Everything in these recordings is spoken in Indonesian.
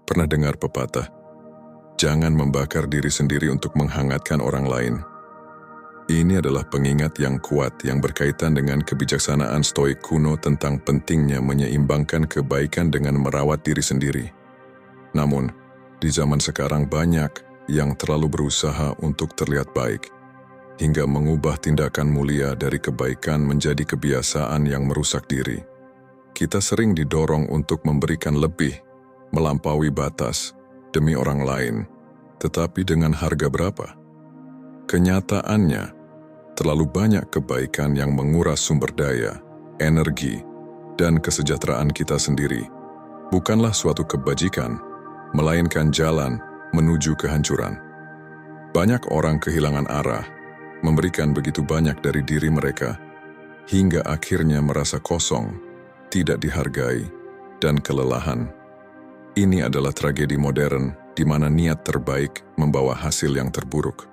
Pernah dengar pepatah, jangan membakar diri sendiri untuk menghangatkan orang lain. Ini adalah pengingat yang kuat yang berkaitan dengan kebijaksanaan Stoik kuno tentang pentingnya menyeimbangkan kebaikan dengan merawat diri sendiri. Namun, di zaman sekarang banyak yang terlalu berusaha untuk terlihat baik, hingga mengubah tindakan mulia dari kebaikan menjadi kebiasaan yang merusak diri. Kita sering didorong untuk memberikan lebih, melampaui batas, demi orang lain, tetapi dengan harga berapa? Kenyataannya, terlalu banyak kebaikan yang menguras sumber daya, energi, dan kesejahteraan kita sendiri. Bukanlah suatu kebajikan, melainkan jalan menuju kehancuran. Banyak orang kehilangan arah, memberikan begitu banyak dari diri mereka, hingga akhirnya merasa kosong, tidak dihargai, dan kelelahan. Ini adalah tragedi modern di mana niat terbaik membawa hasil yang terburuk.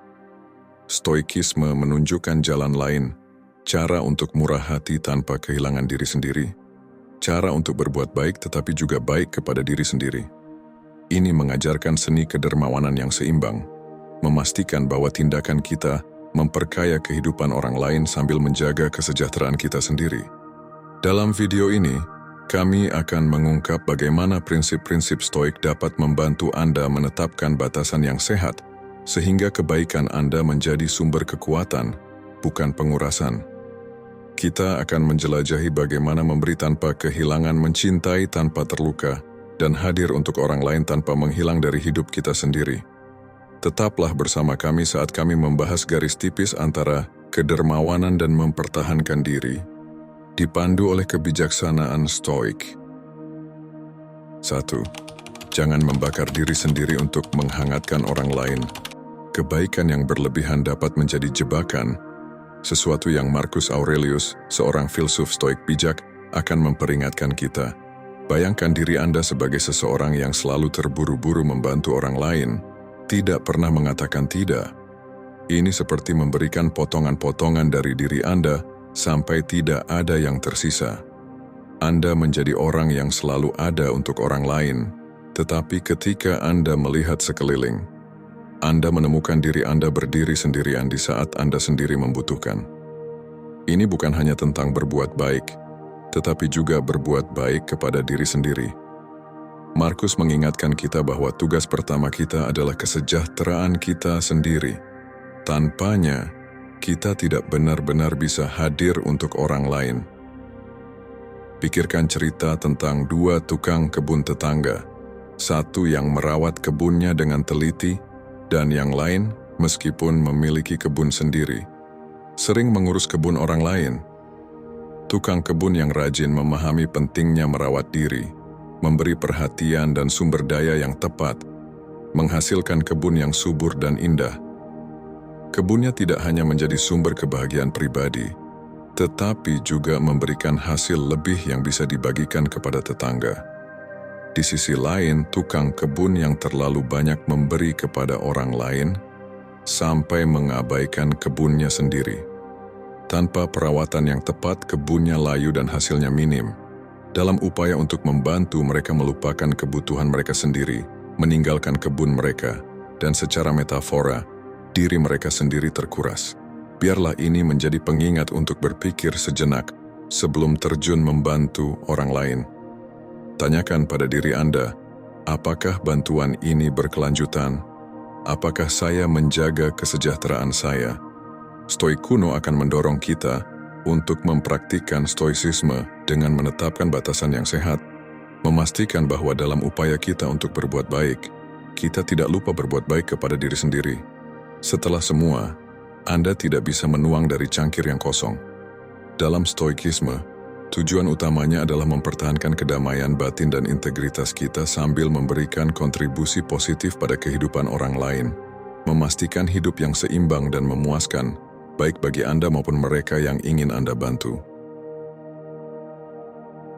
Stoikisme menunjukkan jalan lain, cara untuk murah hati tanpa kehilangan diri sendiri, cara untuk berbuat baik tetapi juga baik kepada diri sendiri. Ini mengajarkan seni kedermawanan yang seimbang, memastikan bahwa tindakan kita memperkaya kehidupan orang lain sambil menjaga kesejahteraan kita sendiri. Dalam video ini, kami akan mengungkap bagaimana prinsip-prinsip Stoik dapat membantu Anda menetapkan batasan yang sehat, sehingga kebaikan Anda menjadi sumber kekuatan, bukan pengurasan. Kita akan menjelajahi bagaimana memberi tanpa kehilangan, mencintai tanpa terluka, dan hadir untuk orang lain tanpa menghilang dari hidup kita sendiri. Tetaplah bersama kami saat kami membahas garis tipis antara kedermawanan dan mempertahankan diri, dipandu oleh kebijaksanaan Stoik. 1. Jangan membakar diri sendiri untuk menghangatkan orang lain. Kebaikan yang berlebihan dapat menjadi jebakan, sesuatu yang Marcus Aurelius, seorang filsuf Stoik bijak, akan memperingatkan kita. Bayangkan diri Anda sebagai seseorang yang selalu terburu-buru membantu orang lain, tidak pernah mengatakan tidak. Ini seperti memberikan potongan-potongan dari diri Anda sampai tidak ada yang tersisa. Anda menjadi orang yang selalu ada untuk orang lain, tetapi ketika Anda melihat sekeliling, Anda menemukan diri Anda berdiri sendirian di saat Anda sendiri membutuhkan. Ini bukan hanya tentang berbuat baik, tetapi juga berbuat baik kepada diri sendiri. Markus mengingatkan kita bahwa tugas pertama kita adalah kesejahteraan kita sendiri. Tanpanya, kita tidak benar-benar bisa hadir untuk orang lain. Pikirkan cerita tentang dua tukang kebun tetangga, satu yang merawat kebunnya dengan teliti, dan yang lain, meskipun memiliki kebun sendiri, sering mengurus kebun orang lain. Tukang kebun yang rajin memahami pentingnya merawat diri, memberi perhatian dan sumber daya yang tepat, menghasilkan kebun yang subur dan indah. Kebunnya tidak hanya menjadi sumber kebahagiaan pribadi, tetapi juga memberikan hasil lebih yang bisa dibagikan kepada tetangga. Di sisi lain, tukang kebun yang terlalu banyak memberi kepada orang lain sampai mengabaikan kebunnya sendiri. Tanpa perawatan yang tepat, kebunnya layu dan hasilnya minim. Dalam upaya untuk membantu, mereka melupakan kebutuhan mereka sendiri, meninggalkan kebun mereka, dan secara metafora, diri mereka sendiri terkuras. Biarlah ini menjadi pengingat untuk berpikir sejenak sebelum terjun membantu orang lain. Tanyakan pada diri Anda, apakah bantuan ini berkelanjutan? Apakah saya menjaga kesejahteraan saya? Stoik kuno akan mendorong kita untuk mempraktikkan stoisisme dengan menetapkan batasan yang sehat, memastikan bahwa dalam upaya kita untuk berbuat baik, kita tidak lupa berbuat baik kepada diri sendiri. Setelah semua, Anda tidak bisa menuang dari cangkir yang kosong. Dalam stoikisme, tujuan utamanya adalah mempertahankan kedamaian batin dan integritas kita sambil memberikan kontribusi positif pada kehidupan orang lain, memastikan hidup yang seimbang dan memuaskan, baik bagi Anda maupun mereka yang ingin Anda bantu.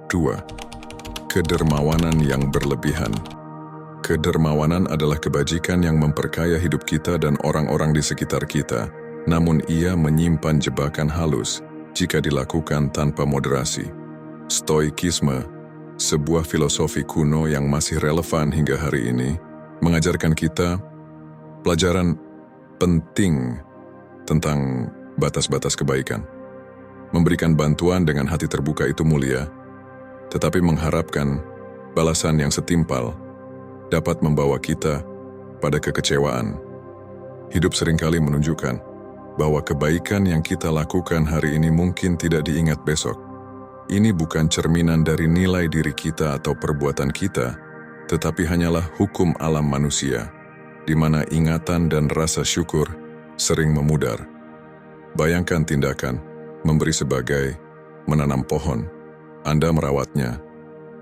2. Kedermawanan yang berlebihan. Kedermawanan adalah kebajikan yang memperkaya hidup kita dan orang-orang di sekitar kita, namun ia menyimpan jebakan halus jika dilakukan tanpa moderasi. Stoikisme sebuah filosofi kuno yang masih relevan hingga hari ini, mengajarkan kita pelajaran penting tentang batas-batas kebaikan. Memberikan bantuan dengan hati terbuka itu mulia, tetapi mengharapkan balasan yang setimpal dapat membawa kita pada kekecewaan. Hidup seringkali menunjukkan bahwa kebaikan yang kita lakukan hari ini mungkin tidak diingat besok. Ini bukan cerminan dari nilai diri kita atau perbuatan kita, tetapi hanyalah hukum alam manusia, di mana ingatan dan rasa syukur sering memudar. Bayangkan tindakan memberi sebagai menanam pohon. Anda merawatnya,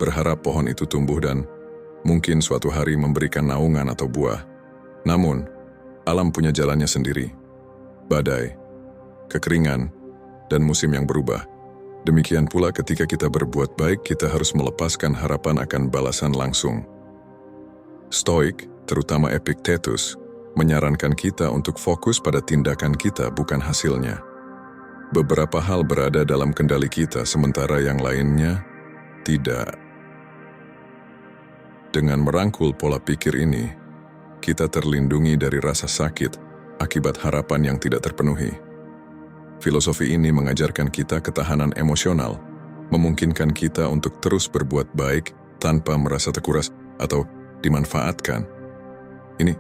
berharap pohon itu tumbuh dan mungkin suatu hari memberikan naungan atau buah. Namun, alam punya jalannya sendiri. Badai, kekeringan, dan musim yang berubah. Demikian pula ketika kita berbuat baik, kita harus melepaskan harapan akan balasan langsung. Stoik, terutama Epictetus, menyarankan kita untuk fokus pada tindakan kita, bukan hasilnya. Beberapa hal berada dalam kendali kita, sementara yang lainnya tidak. Dengan merangkul pola pikir ini, kita terlindungi dari rasa sakit akibat harapan yang tidak terpenuhi. Filosofi ini mengajarkan kita ketahanan emosional, memungkinkan kita untuk terus berbuat baik tanpa merasa terkuras atau dimanfaatkan. Ini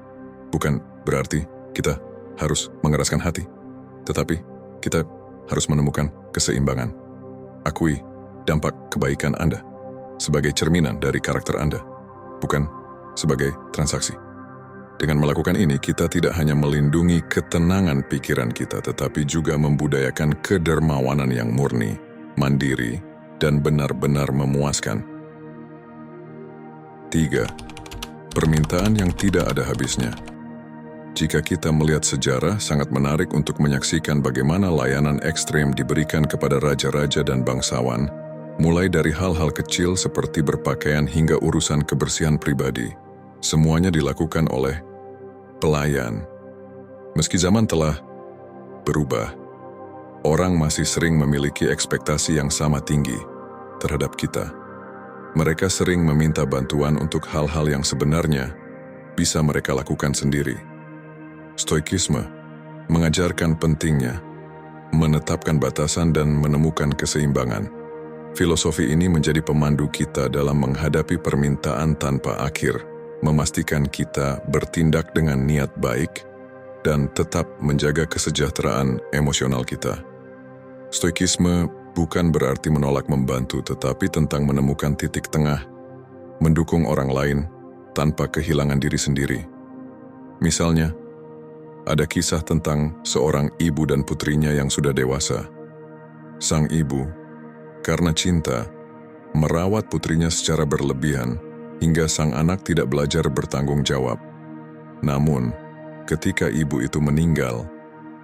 bukan berarti kita harus mengeraskan hati, tetapi kita harus menemukan keseimbangan. Akui dampak kebaikan Anda sebagai cerminan dari karakter Anda, bukan sebagai transaksi. Dengan melakukan ini, kita tidak hanya melindungi ketenangan pikiran kita, tetapi juga membudayakan kedermawanan yang murni, mandiri, dan benar-benar memuaskan. 3. Permintaan yang tidak ada habisnya. Jika kita melihat sejarah, sangat menarik untuk menyaksikan bagaimana layanan ekstrem diberikan kepada raja-raja dan bangsawan, mulai dari hal-hal kecil seperti berpakaian hingga urusan kebersihan pribadi. Semuanya dilakukan oleh pelayan. Meski zaman telah berubah, orang masih sering memiliki ekspektasi yang sama tinggi terhadap kita. Mereka sering meminta bantuan untuk hal-hal yang sebenarnya bisa mereka lakukan sendiri. Stoikisme mengajarkan pentingnya menetapkan batasan dan menemukan keseimbangan. Filosofi ini menjadi pemandu kita dalam menghadapi permintaan tanpa akhir, memastikan kita bertindak dengan niat baik dan tetap menjaga kesejahteraan emosional kita. Stoikisme bukan berarti menolak membantu, tetapi tentang menemukan titik tengah, mendukung orang lain tanpa kehilangan diri sendiri. Misalnya, ada kisah tentang seorang ibu dan putrinya yang sudah dewasa. Sang ibu, karena cinta, merawat putrinya secara berlebihan hingga sang anak tidak belajar bertanggung jawab. Namun, ketika ibu itu meninggal,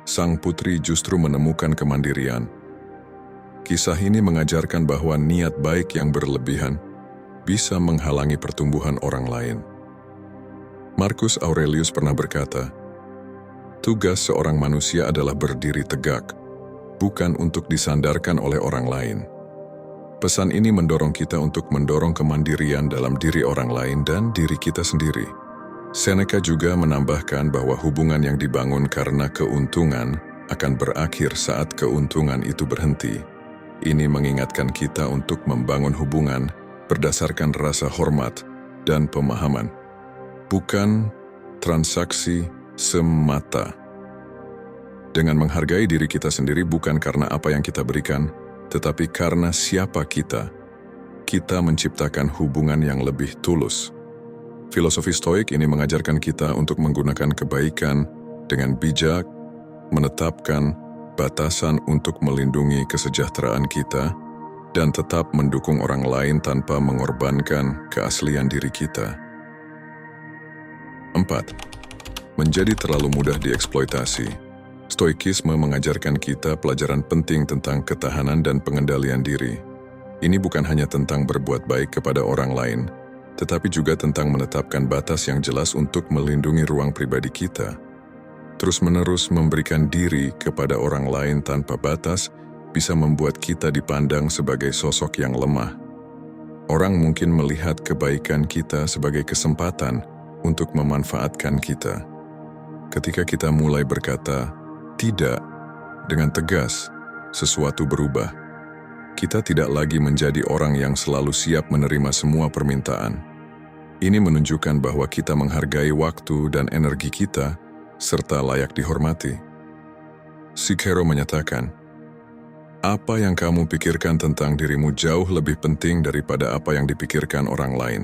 sang putri justru menemukan kemandirian. Kisah ini mengajarkan bahwa niat baik yang berlebihan bisa menghalangi pertumbuhan orang lain. Marcus Aurelius pernah berkata, "Tugas seorang manusia adalah berdiri tegak, bukan untuk disandarkan oleh orang lain." Pesan ini mendorong kita untuk mendorong kemandirian dalam diri orang lain dan diri kita sendiri. Seneca juga menambahkan bahwa hubungan yang dibangun karena keuntungan akan berakhir saat keuntungan itu berhenti. Ini mengingatkan kita untuk membangun hubungan berdasarkan rasa hormat dan pemahaman, bukan transaksi semata. Dengan menghargai diri kita sendiri bukan karena apa yang kita berikan, tetapi karena siapa kita menciptakan hubungan yang lebih tulus. Filosofi Stoik ini mengajarkan kita untuk menggunakan kebaikan dengan bijak, menetapkan batasan untuk melindungi kesejahteraan kita, dan tetap mendukung orang lain tanpa mengorbankan keaslian diri kita. 4. Menjadi terlalu mudah dieksploitasi. Stoikisme mengajarkan kita pelajaran penting tentang ketahanan dan pengendalian diri. Ini bukan hanya tentang berbuat baik kepada orang lain, tetapi juga tentang menetapkan batas yang jelas untuk melindungi ruang pribadi kita. Terus-menerus memberikan diri kepada orang lain tanpa batas bisa membuat kita dipandang sebagai sosok yang lemah. Orang mungkin melihat kebaikan kita sebagai kesempatan untuk memanfaatkan kita. Ketika kita mulai berkata, "Tidak," dengan tegas, sesuatu berubah. Kita tidak lagi menjadi orang yang selalu siap menerima semua permintaan. Ini menunjukkan bahwa kita menghargai waktu dan energi kita, serta layak dihormati. Shigeru menyatakan, "Apa yang kamu pikirkan tentang dirimu jauh lebih penting daripada apa yang dipikirkan orang lain."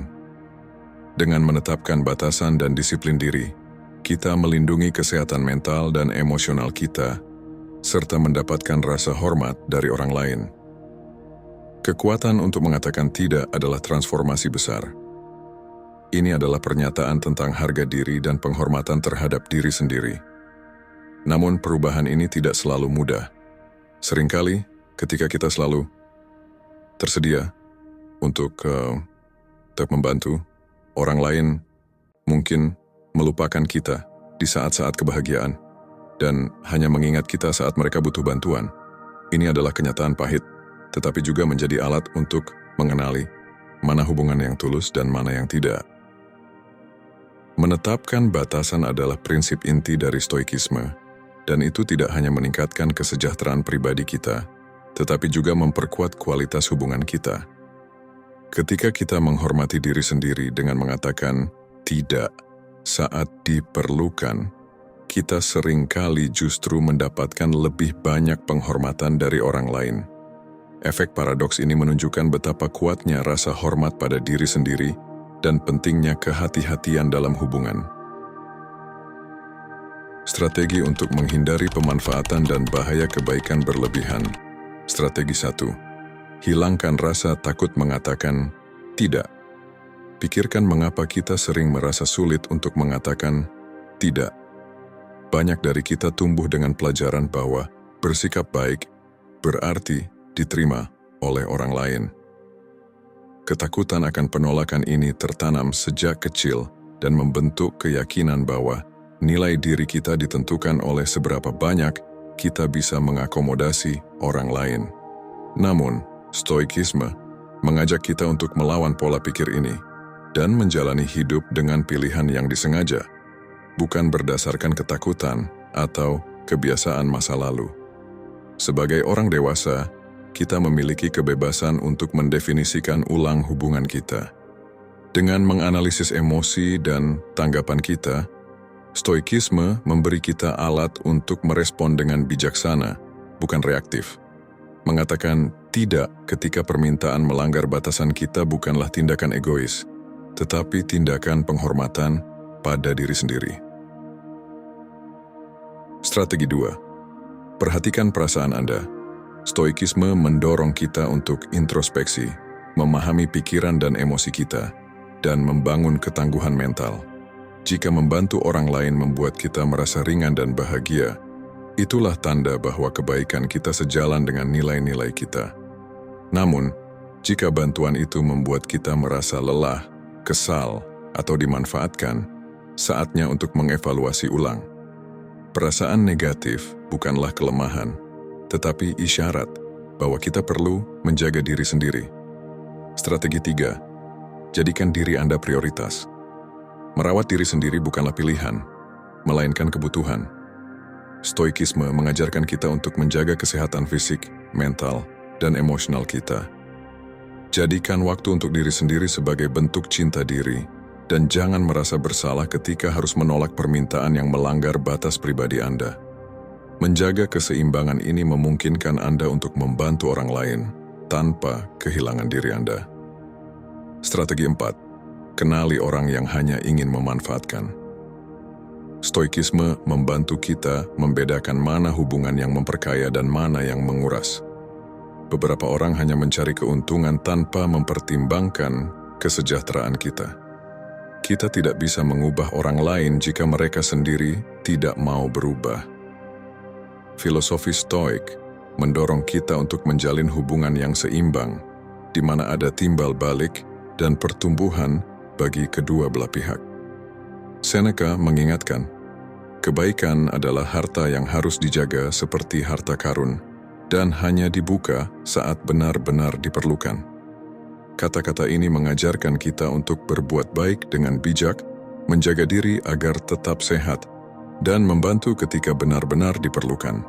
Dengan menetapkan batasan dan disiplin diri, kita melindungi kesehatan mental dan emosional kita, serta mendapatkan rasa hormat dari orang lain. Kekuatan untuk mengatakan tidak adalah transformasi besar. Ini adalah pernyataan tentang harga diri dan penghormatan terhadap diri sendiri. Namun perubahan ini tidak selalu mudah. Seringkali, ketika kita selalu tersedia untuk membantu, orang lain mungkin melupakan kita di saat-saat kebahagiaan dan hanya mengingat kita saat mereka butuh bantuan. Ini adalah kenyataan pahit, tetapi juga menjadi alat untuk mengenali mana hubungan yang tulus dan mana yang tidak. Menetapkan batasan adalah prinsip inti dari stoikisme, dan itu tidak hanya meningkatkan kesejahteraan pribadi kita, tetapi juga memperkuat kualitas hubungan kita. Ketika kita menghormati diri sendiri dengan mengatakan tidak saat diperlukan, kita seringkali justru mendapatkan lebih banyak penghormatan dari orang lain. Efek paradoks ini menunjukkan betapa kuatnya rasa hormat pada diri sendiri dan pentingnya kehati-hatian dalam hubungan. Strategi untuk menghindari pemanfaatan dan bahaya kebaikan berlebihan. Strategi 1. Hilangkan rasa takut mengatakan tidak. Pikirkan mengapa kita sering merasa sulit untuk mengatakan tidak. Banyak dari kita tumbuh dengan pelajaran bahwa bersikap baik berarti diterima oleh orang lain. Ketakutan akan penolakan ini tertanam sejak kecil dan membentuk keyakinan bahwa nilai diri kita ditentukan oleh seberapa banyak kita bisa mengakomodasi orang lain. Namun, stoikisme mengajak kita untuk melawan pola pikir ini dan menjalani hidup dengan pilihan yang disengaja, bukan berdasarkan ketakutan atau kebiasaan masa lalu. Sebagai orang dewasa, kita memiliki kebebasan untuk mendefinisikan ulang hubungan kita. Dengan menganalisis emosi dan tanggapan kita, stoikisme memberi kita alat untuk merespon dengan bijaksana, bukan reaktif. Mengatakan tidak ketika permintaan melanggar batasan kita bukanlah tindakan egois, tetapi tindakan penghormatan pada diri sendiri. Strategi 2. Perhatikan perasaan Anda. Stoikisme mendorong kita untuk introspeksi, memahami pikiran dan emosi kita, dan membangun ketangguhan mental. Jika membantu orang lain membuat kita merasa ringan dan bahagia, itulah tanda bahwa kebaikan kita sejalan dengan nilai-nilai kita. Namun, jika bantuan itu membuat kita merasa lelah, kesal, atau dimanfaatkan, saatnya untuk mengevaluasi ulang. Perasaan negatif bukanlah kelemahan, tetapi isyarat bahwa kita perlu menjaga diri sendiri. Strategi 3. Jadikan diri Anda prioritas. Merawat diri sendiri bukanlah pilihan, melainkan kebutuhan. Stoikisme mengajarkan kita untuk menjaga kesehatan fisik, mental, dan emosional kita. Jadikan waktu untuk diri sendiri sebagai bentuk cinta diri, dan jangan merasa bersalah ketika harus menolak permintaan yang melanggar batas pribadi Anda. Menjaga keseimbangan ini memungkinkan Anda untuk membantu orang lain tanpa kehilangan diri Anda. Strategi 4. Kenali orang yang hanya ingin memanfaatkan. Stoikisme membantu kita membedakan mana hubungan yang memperkaya dan mana yang menguras. Beberapa orang hanya mencari keuntungan tanpa mempertimbangkan kesejahteraan kita. Kita tidak bisa mengubah orang lain jika mereka sendiri tidak mau berubah. Filosofi Stoik mendorong kita untuk menjalin hubungan yang seimbang, di mana ada timbal balik dan pertumbuhan bagi kedua belah pihak. Seneca mengingatkan, kebaikan adalah harta yang harus dijaga seperti harta karun, dan hanya dibuka saat benar-benar diperlukan. Kata-kata ini mengajarkan kita untuk berbuat baik dengan bijak, menjaga diri agar tetap sehat, dan membantu ketika benar-benar diperlukan.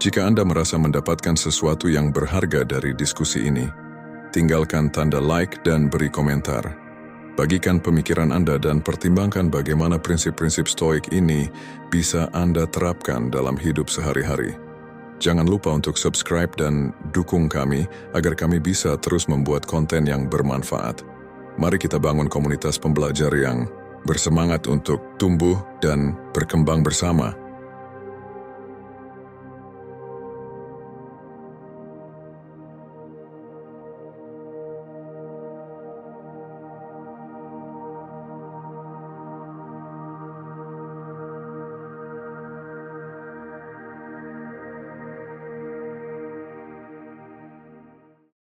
Jika Anda merasa mendapatkan sesuatu yang berharga dari diskusi ini, tinggalkan tanda like dan beri komentar. Bagikan pemikiran Anda dan pertimbangkan bagaimana prinsip-prinsip stoik ini bisa Anda terapkan dalam hidup sehari-hari. Jangan lupa untuk subscribe dan dukung kami agar kami bisa terus membuat konten yang bermanfaat. Mari kita bangun komunitas pembelajar yang bersemangat untuk tumbuh dan berkembang bersama.